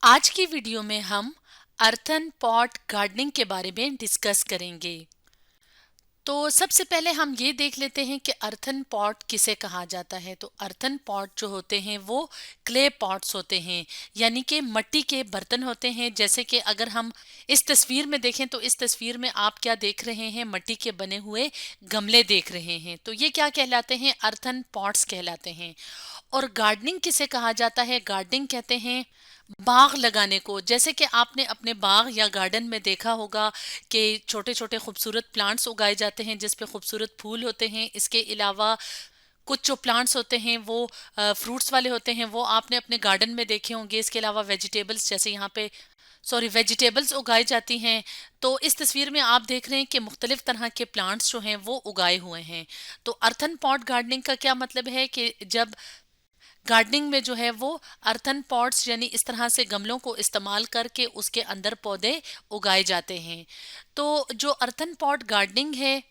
आज की वीडियो में हम अर्थन पॉट गार्डनिंग के बारे में डिस्कस करेंगे। तो सबसे पहले हम ये देख लेते हैं कि अर्थन पॉट किसे कहा जाता है। तो अर्थन पॉट जो होते हैं वो क्ले पॉट्स होते हैं, यानी कि मिट्टी के बर्तन होते हैं। जैसे कि अगर हम इस तस्वीर में देखें तो इस तस्वीर में आप क्या देख रहे हैं, मिट्टी के बने हुए गमले देख रहे हैं। तो ये क्या कहलाते हैं, अर्थन पॉट्स कहलाते हैं। और गार्डनिंग किसे कहा जाता है, गार्डनिंग कहते हैं बाग लगाने को। जैसे कि आपने अपने बाग या गार्डन में देखा होगा कि छोटे छोटे खूबसूरत प्लांट्स उगाए जाते हैं जिस पे खूबसूरत फूल होते हैं। इसके अलावा कुछ जो प्लांट्स होते हैं वो फ्रूट्स वाले होते हैं, वो आपने अपने गार्डन में देखे होंगे। इसके अलावा वेजिटेबल्स, जैसे यहाँ पे वेजिटेबल्स उगाई जाती हैं। तो इस तस्वीर में आप देख रहे हैं कि मुख्तलिफ तरह के प्लांट्स जो हैं वो उगाए हुए हैं। तो अर्थन पॉट गार्डनिंग का क्या मतलब है कि जब गार्डनिंग में जो है वो अर्थन पॉट्स यानी इस तरह से गमलों को इस्तेमाल करके उसके अंदर पौधे उगाए जाते हैं। तो जो अर्थन पॉट गार्डनिंग है,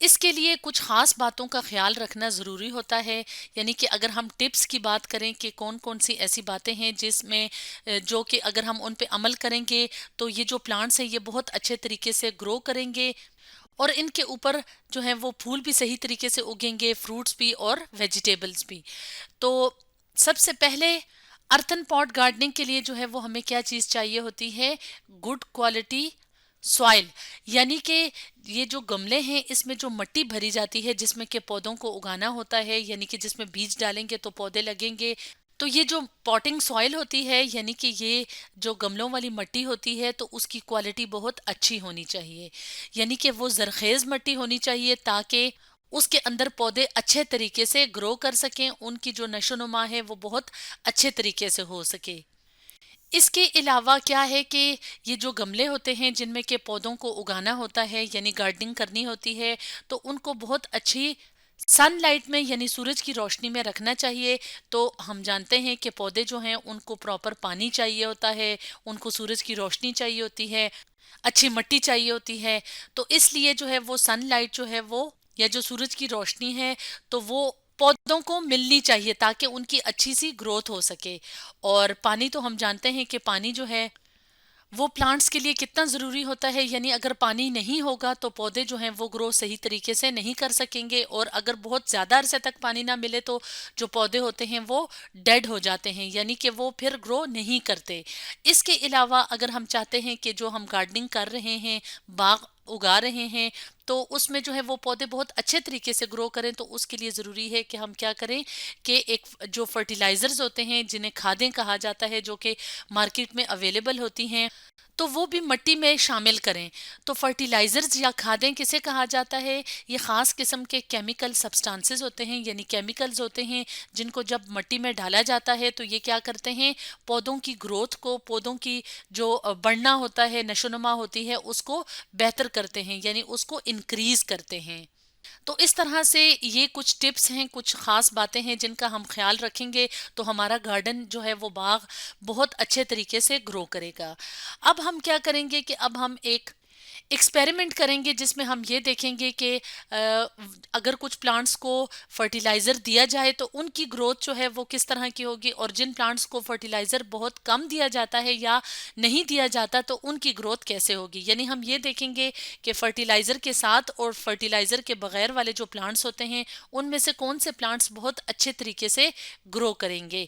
इसके लिए कुछ खास बातों का ख्याल रखना ज़रूरी होता है। यानी कि अगर हम टिप्स की बात करें कि कौन कौन सी ऐसी बातें हैं जिसमें जो कि अगर हम उन पे अमल करेंगे तो ये जो प्लांट्स हैं ये बहुत अच्छे तरीके से ग्रो करेंगे और इनके ऊपर जो है वो फूल भी सही तरीके से उगेंगे, फ्रूट्स भी और वेजिटेबल्स भी। तो सबसे पहले अर्थन पॉट गार्डनिंग के लिए जो है वो हमें क्या चीज़ चाहिए होती है, गुड क्वालिटी सॉइल। यानी कि ये जो गमले हैं इसमें जो मिट्टी भरी जाती है जिसमें के पौधों को उगाना होता है, यानी कि जिसमें बीज डालेंगे तो पौधे लगेंगे। तो ये जो पॉटिंग सॉइल होती है, यानी कि ये जो गमलों वाली मिट्टी होती है, तो उसकी क्वालिटी बहुत अच्छी होनी चाहिए। यानी कि वो जरखेज मिट्टी होनी चाहिए ताकि उसके अंदर पौधे अच्छे तरीके से ग्रो कर सकें, उनकी जो नशोनुमा है वो बहुत अच्छे तरीके से हो सके। इसके अलावा क्या है कि ये जो गमले होते हैं जिनमें के पौधों को उगाना होता है यानी गार्डनिंग करनी होती है, तो उनको बहुत अच्छी सनलाइट में यानी सूरज की रोशनी में रखना चाहिए। तो हम जानते हैं कि पौधे जो हैं उनको प्रॉपर पानी चाहिए होता है, उनको सूरज की रोशनी चाहिए होती है, अच्छी मिट्टी चाहिए होती है। तो इसलिए जो है वो सनलाइट जो है वो या जो सूरज की रोशनी है तो वो पौधों को मिलनी चाहिए ताकि उनकी अच्छी सी ग्रोथ हो सके। और पानी तो हम जानते हैं कि पानी जो है वो प्लांट्स के लिए कितना ज़रूरी होता है। यानी अगर पानी नहीं होगा तो पौधे जो हैं वो ग्रो सही तरीके से नहीं कर सकेंगे, और अगर बहुत ज़्यादा अरसे तक पानी ना मिले तो जो पौधे होते हैं वो डेड हो जाते हैं, यानी कि वो फिर ग्रो नहीं करते। इसके अलावा अगर हम चाहते हैं कि जो हम गार्डनिंग कर रहे हैं, बाग उगा रहे हैं, तो उसमें जो है वो पौधे बहुत अच्छे तरीके से ग्रो करें, तो उसके लिए ज़रूरी है कि हम क्या करें कि एक जो फर्टिलाइज़र्स होते हैं जिन्हें खादें कहा जाता है, जो कि मार्केट में अवेलेबल होती हैं, तो वो भी मिट्टी में शामिल करें। तो फर्टिलाइजर्स या खादें किसे कहा जाता है, ये ख़ास किस्म के केमिकल सब्सटेंसेस होते हैं यानी केमिकल्स होते हैं जिनको जब मिट्टी में डाला जाता है तो ये क्या करते हैं, पौधों की ग्रोथ को, पौधों की जो बढ़ना होता है, नशोनुमा होती है, उसको बेहतर करते हैं यानी उसको इंक्रीज करते हैं। तो इस तरह से ये कुछ टिप्स हैं, कुछ ख़ास बातें हैं जिनका हम ख्याल रखेंगे तो हमारा गार्डन जो है वो बाग बहुत अच्छे तरीके से ग्रो करेगा। अब हम क्या करेंगे कि अब हम एक एक्सपेरिमेंट करेंगे जिसमें हम ये देखेंगे कि अगर कुछ प्लांट्स को फर्टिलाइज़र दिया जाए तो उनकी ग्रोथ जो है वो किस तरह की होगी, और जिन प्लांट्स को फर्टिलाइज़र बहुत कम दिया जाता है या नहीं दिया जाता तो उनकी ग्रोथ कैसे होगी। यानी हम ये देखेंगे कि फर्टिलाइज़र के साथ और फर्टिलाइज़र के बगैर वाले जो प्लांट्स होते हैं उनमें से कौन से प्लांट्स बहुत अच्छे तरीके से ग्रो करेंगे।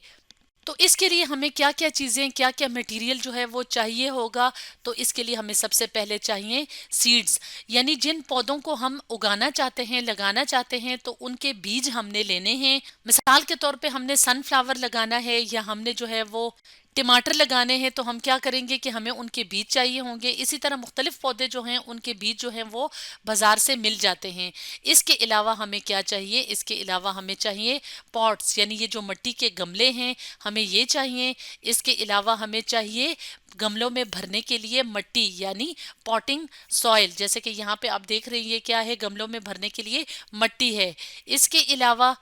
तो इसके लिए हमें क्या क्या चीज़ें, क्या क्या मटेरियल जो है वो चाहिए होगा। तो इसके लिए हमें सबसे पहले चाहिए सीड्स, यानी जिन पौधों को हम उगाना चाहते हैं, लगाना चाहते हैं, तो उनके बीज हमने लेने हैं। मिसाल के तौर पे हमने सनफ्लावर लगाना है या हमने जो है वो टमाटर लगाने हैं, तो हम क्या करेंगे कि हमें उनके बीज चाहिए होंगे। इसी तरह मुख्तलिफ पौधे जो हैं उनके बीज जो हैं वो बाज़ार से मिल जाते हैं। इसके अलावा हमें क्या चाहिए, इसके अलावा हमें चाहिए पॉट्स, यानी ये जो मिट्टी के गमले हैं हमें ये चाहिए। इसके अलावा हमें चाहिए गमलों में भरने के लिए मिट्टी यानी पॉटिंग सॉइल, जैसे कि यहाँ पे आप देख रहे हैं ये क्या है, गमलों में भरने के लिए मिट्टी है। इसके अलावा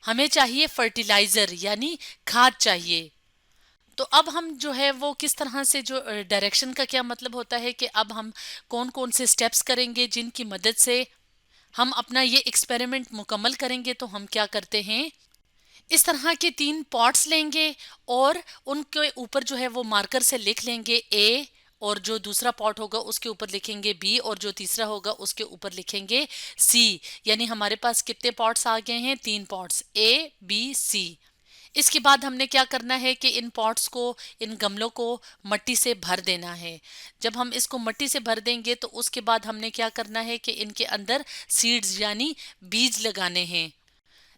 हमें चाहिए फर्टिलाइज़र यानी खाद चाहिए। तो अब हम जो है वो किस तरह से, जो डायरेक्शन का क्या मतलब होता है कि अब हम कौन कौन से स्टेप्स करेंगे जिनकी मदद से हम अपना ये एक्सपेरिमेंट मुकम्मल करेंगे। तो हम क्या करते हैं, इस तरह के 3 पॉट्स लेंगे और उनके ऊपर जो है वो मार्कर से लिख लेंगे ए, और जो दूसरा पॉट होगा उसके ऊपर लिखेंगे बी, और जो तीसरा होगा उसके ऊपर लिखेंगे सी। यानी हमारे पास कितने पॉट्स आ गए हैं? 3 पॉट्स, ए बी सी। इसके बाद हमने क्या करना है कि इन पॉट्स को, इन गमलों को मट्टी से भर देना है। जब हम इसको मट्टी से भर देंगे तो उसके बाद हमने क्या करना है कि इनके अंदर सीड्स यानी बीज लगाने हैं।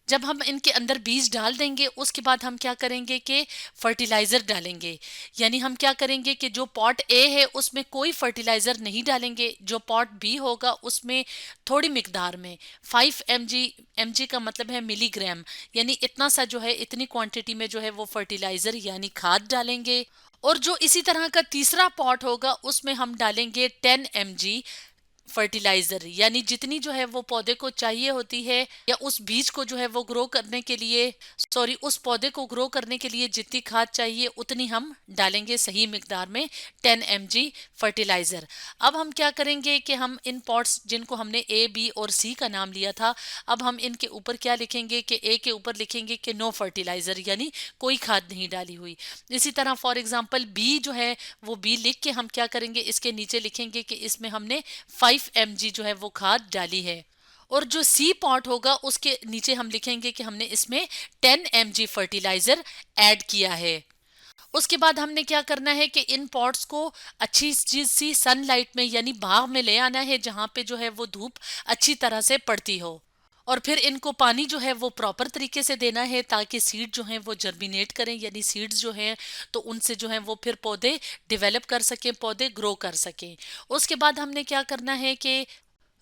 जब हम इनके अंदर बीज डाल देंगे उसके बाद हम क्या करेंगे कि फर्टिलाइज़र डालेंगे। यानी हम क्या करेंगे कि जो पॉट ए है उसमें कोई फर्टिलाइज़र नहीं डालेंगे, जो पॉट बी होगा उसमें थोड़ी मिकदार में 5 mg, mg का मतलब है मिलीग्राम, यानी इतना सा जो है, इतनी क्वांटिटी में जो है वो फर्टिलाइज़र यानी खाद डालेंगे। और जो इसी तरह का तीसरा पॉट होगा उसमें हम डालेंगे 10 mg फर्टिलाइजर, यानी जितनी जो है वो पौधे को चाहिए होती है, या उस बीज को जो है वो ग्रो करने के लिए, सॉरी, उस पौधे को ग्रो करने के लिए जितनी खाद चाहिए उतनी हम डालेंगे सही मिकदार में, 10 mg फर्टिलाइजर। अब हम क्या करेंगे कि हम इन पॉट्स जिनको हमने ए बी और सी का नाम लिया था, अब हम इनके ऊपर क्या लिखेंगे कि ए के ऊपर लिखेंगे कि नो फर्टिलाइजर, यानी कोई खाद नहीं डाली हुई। इसी तरह फॉर एग्जांपल बी जो है वो बी लिख के हम क्या करेंगे, इसके नीचे लिखेंगे कि इसमें हमने 5 mg जो है वो खाद डाली है। और जो सी पॉट होगा उसके नीचे हम लिखेंगे कि हमने इसमें 10 mg फर्टिलाइजर ऐड किया है। उसके बाद हमने क्या करना है कि इन पॉट्स को अच्छी चीज सी सनलाइट में यानी बाग में ले आना है, जहां पे जो है वो धूप अच्छी तरह से पड़ती हो। और फिर इनको पानी जो है वो प्रॉपर तरीके से देना है ताकि सीड जो हैं वो जर्मिनेट करें, यानी सीड्स जो हैं तो उनसे जो है वो फिर पौधे डेवलप कर सकें, पौधे ग्रो कर सकें। उसके बाद हमने क्या करना है कि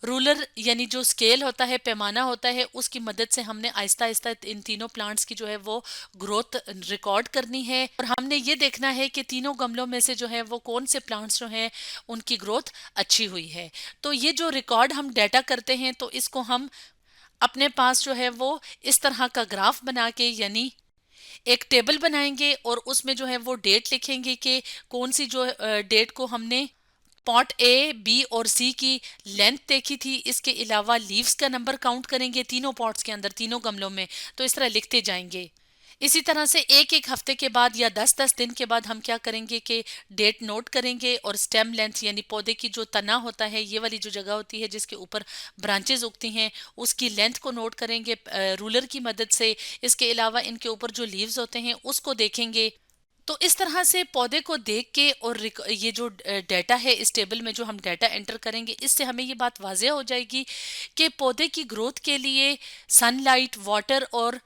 रूलर यानी जो स्केल होता है, पैमाना होता है, उसकी मदद से हमने आहिस्ता आहिस्ता इन तीनों प्लांट्स की जो है वो ग्रोथ रिकॉर्ड करनी है। और हमने ये देखना है कि तीनों गमलों में से जो है वो कौन से प्लांट्स जो हैं उनकी ग्रोथ अच्छी हुई है। तो ये जो रिकॉर्ड हम डाटा करते हैं तो इसको हम अपने पास जो है वो इस तरह का ग्राफ बना के, यानी एक टेबल बनाएंगे और उसमें जो है वो डेट लिखेंगे कि कौन सी जो डेट को हमने पॉट ए बी और सी की लेंथ देखी थी। इसके अलावा लीव्स का नंबर काउंट करेंगे तीनों पॉट्स के अंदर, तीनों गमलों में। तो इस तरह लिखते जाएंगे। इसी तरह से एक एक हफ्ते के बाद या 10-10 दिन के बाद हम क्या करेंगे कि डेट नोट करेंगे, और स्टेम लेंथ यानी पौधे की जो तना होता है, ये वाली जो जगह होती है जिसके ऊपर ब्रांचेज उगती हैं, उसकी लेंथ को नोट करेंगे रूलर की मदद से। इसके अलावा इनके ऊपर जो लीव्स होते हैं उसको देखेंगे। तो इस तरह से पौधे को देख के और ये जो डाटा है इस टेबल में जो हम डाटा एंटर करेंगे, इससे हमें ये बात वाज़ेह हो जाएगी कि पौधे की ग्रोथ के लिए सनलाइट, वाटर और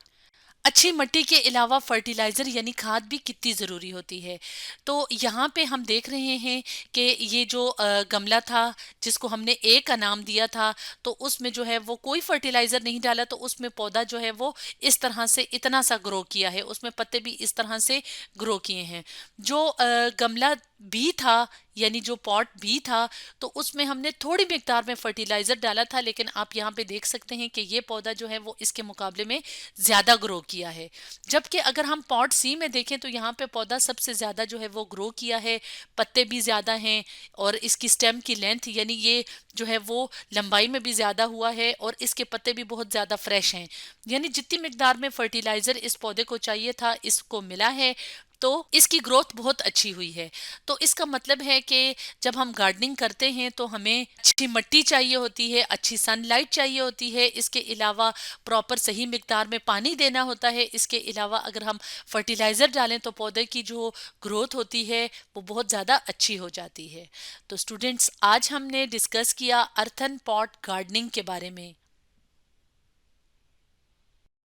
अच्छी मिट्टी के अलावा फर्टिलाइज़र यानी खाद भी कितनी ज़रूरी होती है। तो यहाँ पे हम देख रहे हैं कि ये जो गमला था जिसको हमने ए का नाम दिया था, तो उसमें जो है वो कोई फर्टिलाइज़र नहीं डाला, तो उसमें पौधा जो है वो इस तरह से इतना सा ग्रो किया है, उसमें पत्ते भी इस तरह से ग्रो किए हैं। जो गमला बी था, यानी जो पॉट बी था, तो उसमें हमने थोड़ी मिकदार में फर्टिलाइज़र डाला था, लेकिन आप यहाँ पे देख सकते हैं कि ये पौधा जो है वो इसके मुकाबले में ज़्यादा ग्रो किया है। जबकि अगर हम पॉट सी में देखें तो यहाँ पे पौधा सबसे ज़्यादा जो है वो ग्रो किया है, पत्ते भी ज़्यादा हैं, और इसकी स्टेम की लेंथ यानी ये जो है वो लंबाई में भी ज़्यादा हुआ है, और इसके पत्ते भी बहुत ज़्यादा फ्रेश हैं। यानी जितनी मिकदार में फर्टिलाइज़र इस पौधे को चाहिए था इसको मिला है, तो इसकी ग्रोथ बहुत अच्छी हुई है। तो इसका मतलब है कि जब हम गार्डनिंग करते हैं तो हमें अच्छी मिट्टी चाहिए होती है, अच्छी सनलाइट चाहिए होती है, इसके अलावा प्रॉपर सही मिकदार में पानी देना होता है। इसके अलावा अगर हम फर्टिलाइज़र डालें तो पौधे की जो ग्रोथ होती है वो बहुत ज़्यादा अच्छी हो जाती है। तो स्टूडेंट्स, आज हमने डिस्कस किया अर्थन पॉट गार्डनिंग के बारे में।